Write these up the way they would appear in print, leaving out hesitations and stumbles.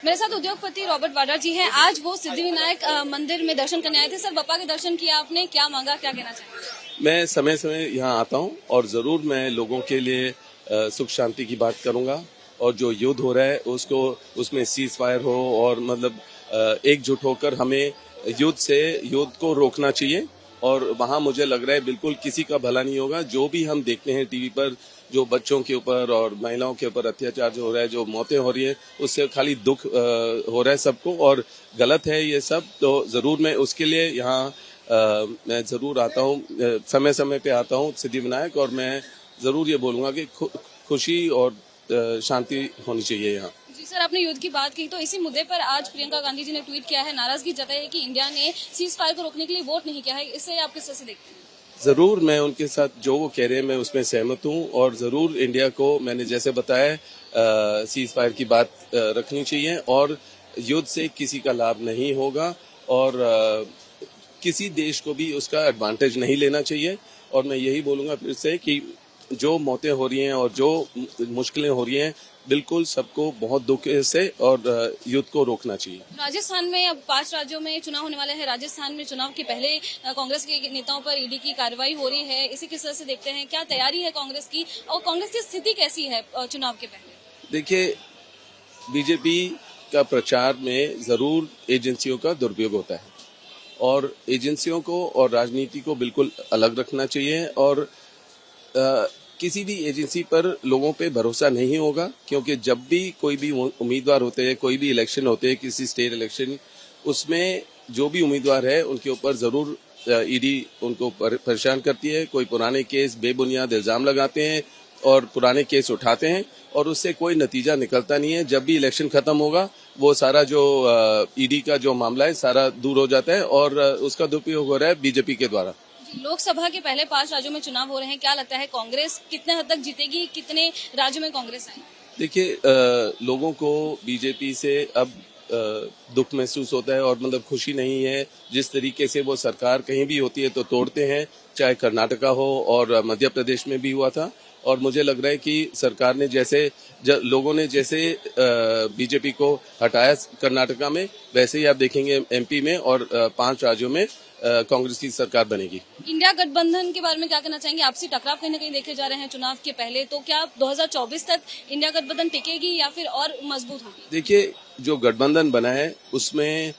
मेरे साथ उद्योगपति रॉबर्ट वाड्रा जी हैं। आज वो सिद्धिविनायक मंदिर में दर्शन करने आए थे। सर, बप्पा के दर्शन किया आपने, क्या मांगा, क्या कहना चाहिए? मैं समय समय यहाँ आता हूँ और जरूर मैं लोगों के लिए सुख शांति की बात करूंगा और जो युद्ध हो रहा है उसको उसमें सीज फायर हो और मतलब एकजुट होकर हमें युद्ध को रोकना चाहिए। और वहाँ मुझे लग रहा है बिल्कुल किसी का भला नहीं होगा। जो भी हम देखते हैं टीवी पर, जो बच्चों के ऊपर और महिलाओं के ऊपर अत्याचार जो हो रहा है, जो मौतें हो रही है, उससे खाली दुख हो रहा है सबको और गलत है ये सब। तो जरूर मैं उसके लिए यहाँ मैं जरूर आता हूँ, समय समय पे आता हूँ सिद्धिविनायक, और मैं जरूर ये बोलूंगा कि खुशी और शांति होनी चाहिए यहाँ। जी सर, आपने युद्ध की बात की तो इसी मुद्दे पर आज प्रियंका गांधी जी ने ट्वीट किया है, नाराजगी जताई है कि इंडिया ने सीज फायर को रोकने के लिए वोट नहीं किया है। इसे आप किस तरह से देखते हैं? जरूर मैं उनके साथ जो वो कह रहे हैं मैं उसमें सहमत हूँ और जरूर इंडिया को मैंने जैसे बताया सीज फायर की बात रखनी चाहिए और युद्ध से किसी का लाभ नहीं होगा और किसी देश को भी उसका एडवांटेज नहीं लेना चाहिए। और मैं यही बोलूंगा फिर से कि जो मौतें हो रही हैं और जो मुश्किलें हो रही हैं, बिल्कुल सबको बहुत दुख है इससे और युद्ध को रोकना चाहिए। राजस्थान में अब 5 राज्यों में चुनाव होने वाले हैं। राजस्थान में चुनाव के पहले कांग्रेस के नेताओं पर ईडी की कार्रवाई हो रही है। इसी किस तरह से देखते हैं, क्या तैयारी है कांग्रेस की और कांग्रेस की स्थिति कैसी है चुनाव के पहले? देखिए, बीजेपी का प्रचार में जरूर एजेंसियों का दुरुपयोग होता है और एजेंसियों को और राजनीति को बिल्कुल अलग रखना चाहिए और किसी भी एजेंसी पर लोगों पे भरोसा नहीं होगा, क्योंकि जब भी कोई भी उम्मीदवार होते हैं, कोई भी इलेक्शन होते हैं, किसी स्टेट इलेक्शन, उसमें जो भी उम्मीदवार है उनके ऊपर जरूर ईडी उनको परेशान करती है। कोई पुराने केस बेबुनियाद इल्जाम लगाते हैं और पुराने केस उठाते हैं और उससे कोई नतीजा निकलता नहीं है। जब भी इलेक्शन खत्म होगा वो सारा जो ईडी का जो मामला है सारा दूर हो जाता है और उसका दुरुपयोग हो रहा है बीजेपी के द्वारा। लोकसभा के पहले 5 राज्यों में चुनाव हो रहे हैं, क्या लगता है कांग्रेस कितने हद तक जीतेगी, कितने राज्यों में कांग्रेस आएगी? देखिए, लोगों को बीजेपी से अब दुख महसूस होता है और मतलब खुशी नहीं है। जिस तरीके से वो सरकार कहीं भी होती है तो तोड़ते हैं, चाहे कर्नाटका हो और मध्य प्रदेश में भी हुआ था। और मुझे लग रहा है कि सरकार ने लोगों ने जैसे बीजेपी को हटाया कर्नाटका में, वैसे ही आप देखेंगे एमपी में और 5 राज्यों में कांग्रेस की सरकार बनेगी। इंडिया गठबंधन के बारे में क्या कहना चाहेंगे? आपसी टकराव कहीं न कहीं देखे जा रहे हैं चुनाव के पहले, तो क्या 2024 तक इंडिया गठबंधन टिकेगी या फिर और मजबूत होगी? देखिए, जो गठबंधन बना है उसमें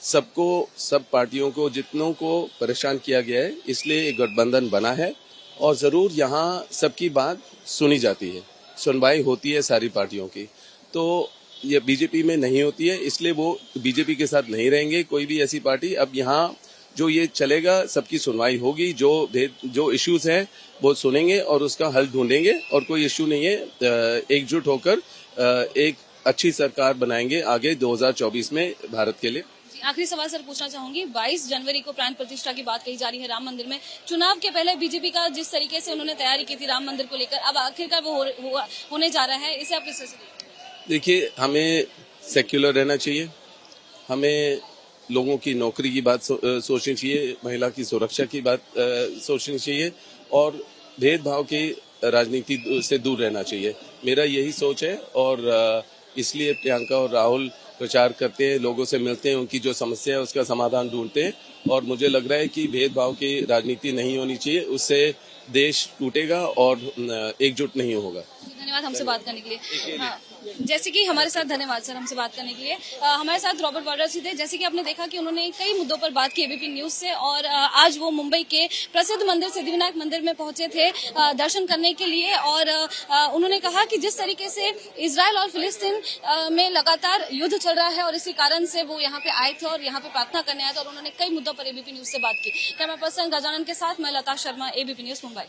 सब पार्टियों को जितनों को परेशान किया गया है, इसलिए एक गठबंधन बना है और जरूर यहाँ सबकी बात सुनी जाती है, सुनवाई होती है सारी पार्टियों की। तो ये बीजेपी में नहीं होती है, इसलिए वो बीजेपी के साथ नहीं रहेंगे कोई भी ऐसी पार्टी। अब यहाँ जो ये चलेगा, सबकी सुनवाई होगी, जो इश्यूज हैं वो सुनेंगे और उसका हल ढूंढेंगे और कोई इश्यू नहीं है। एकजुट होकर एक अच्छी सरकार बनाएंगे आगे 2024 में भारत के लिए। आखिरी सवाल सर पूछना चाहूंगी, 22 जनवरी को प्राण प्रतिष्ठा की बात कही जा रही है राम मंदिर में। चुनाव के पहले बीजेपी का जिस तरीके से उन्होंने तैयारी की थी राम मंदिर को लेकर, अब आखिरकार वो होने जा रहा है, इसे आप किस तरह से? देखिए, हमें सेक्युलर रहना चाहिए, हमें लोगों की नौकरी की बात सोचनी चाहिए, महिला की सुरक्षा की बात सोचनी चाहिए और भेदभाव की राजनीति से दूर रहना चाहिए। मेरा यही सोच है और इसलिए प्रियंका और राहुल प्रचार करते हैं, लोगों से मिलते हैं, उनकी जो समस्या है उसका समाधान ढूंढते हैं और मुझे लग रहा है कि भेदभाव की राजनीति नहीं होनी चाहिए, उससे देश टूटेगा और एकजुट नहीं होगा। धन्यवाद हमसे बात करने के लिए। हाँ, जैसे कि हमारे साथ धन्यवाद सर हमसे बात करने के लिए। हमारे साथ रॉबर्ट वाड्रा जी थे। जैसे कि आपने देखा कि उन्होंने कई मुद्दों पर बात की एबीपी न्यूज से और आज वो मुंबई के प्रसिद्ध मंदिर सिद्धिविनायक मंदिर में पहुंचे थे दर्शन करने के लिए और उन्होंने कहा कि जिस तरीके से इजराइल और फिलिस्तीन में लगातार युद्ध चल रहा है और इसी कारण से वो यहाँ पे आए थे और यहाँ पे प्रार्थना करने आए थे और उन्होंने कई मुद्दों पर एबीपी न्यूज से बात की। कैमरा पर्सन गजानन के साथ मैं लता शर्मा, एबीपी न्यूज मुंबई।